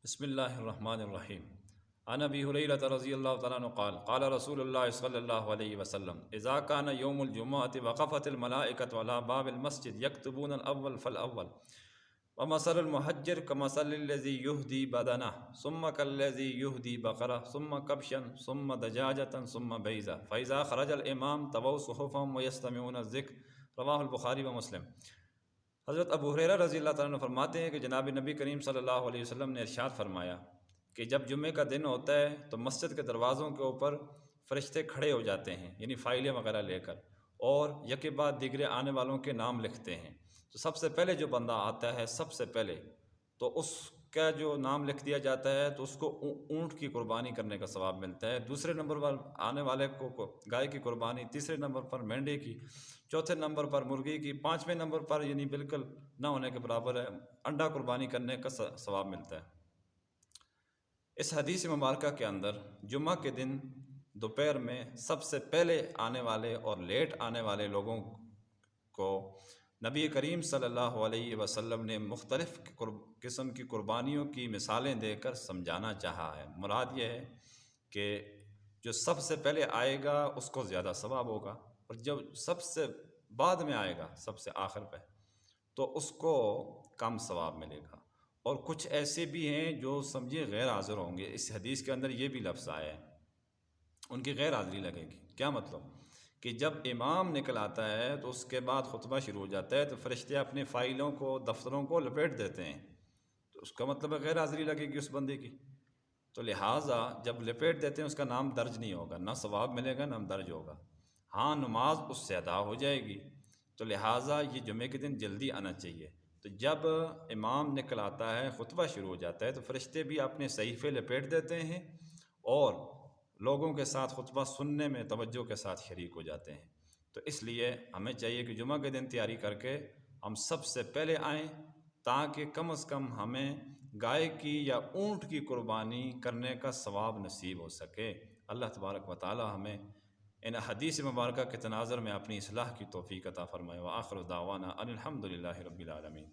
بسم الله الرحمن الرحيم. عن ابي هريره رضي الله تعالى عنه قال قال رسول الله صلى الله عليه وسلم اذا كان يوم الجمعه وقفت الملائكه على باب المسجد يكتبون الاول فالاول ومثل المحجر كمثل الذي يهدي بدنه ثم كالذي يهدي بقره ثم كبشا ثم دجاجه ثم بيزا فاذا خرج الامام طووا صحفهم ويستمعون الذكر. رواہ البخاری و مسلم۔ حضرت ابو ہریرہ رضی اللہ تعالیٰ عنہ فرماتے ہیں کہ جناب نبی کریم صلی اللہ علیہ وسلم نے ارشاد فرمایا کہ جب جمعے کا دن ہوتا ہے تو مسجد کے دروازوں کے اوپر فرشتے کھڑے ہو جاتے ہیں، یعنی فائلیں وغیرہ لے کر، اور یکے بعد دیگرے آنے والوں کے نام لکھتے ہیں۔ تو سب سے پہلے جو بندہ آتا ہے، سب سے پہلے تو اس کا جو نام لکھ دیا جاتا ہے تو اس کو اونٹ کی قربانی کرنے کا ثواب ملتا ہے، دوسرے نمبر پر آنے والے کو گائے کی قربانی، تیسرے نمبر پر مینڈے کی، چوتھے نمبر پر مرغی کی، پانچویں نمبر پر یعنی بالکل نہ ہونے کے برابر ہے انڈا قربانی کرنے کا ثواب ملتا ہے۔ اس حدیث مبارکہ کے اندر جمعہ کے دن دوپہر میں سب سے پہلے آنے والے اور لیٹ آنے والے لوگوں کو نبی کریم صلی اللہ علیہ وسلم نے مختلف قسم کی قربانیوں کی مثالیں دے کر سمجھانا چاہا ہے۔ مراد یہ ہے کہ جو سب سے پہلے آئے گا اس کو زیادہ ثواب ہوگا، اور جب سب سے بعد میں آئے گا، سب سے آخر پہ، تو اس کو کم ثواب ملے گا۔ اور کچھ ایسے بھی ہیں جو سمجھے غیر حاضر ہوں گے، اس حدیث کے اندر یہ بھی لفظ آیا ہے، ان کی غیر حاضری لگے گی۔ کیا مطلب؟ کہ جب امام نکل آتا ہے تو اس کے بعد خطبہ شروع ہو جاتا ہے تو فرشتے اپنے فائلوں کو، دفتروں کو لپیٹ دیتے ہیں، تو اس کا مطلب ہے غیر حاضری لگے گی اس بندے کی۔ تو لہٰذا جب لپیٹ دیتے ہیں اس کا نام درج نہیں ہوگا، نہ ثواب ملے گا نہ درج ہوگا۔ ہاں، نماز اس سے ادا ہو جائے گی، تو لہٰذا یہ جمعے کے دن جلدی آنا چاہیے۔ تو جب امام نکل آتا ہے، خطبہ شروع ہو جاتا ہے، تو فرشتے بھی اپنے صحیفے لپیٹ دیتے ہیں اور لوگوں کے ساتھ خطبہ سننے میں توجہ کے ساتھ شریک ہو جاتے ہیں۔ تو اس لیے ہمیں چاہیے کہ جمعہ کے دن تیاری کر کے ہم سب سے پہلے آئیں، تاکہ کم از کم ہمیں گائے کی یا اونٹ کی قربانی کرنے کا ثواب نصیب ہو سکے۔ اللہ تبارک و تعالی ہمیں ان حدیث مبارکہ کے تناظر میں اپنی اصلاح کی توفیق عطا فرمائے۔ وآخر دعوانا ان الحمد للہ رب العالمین۔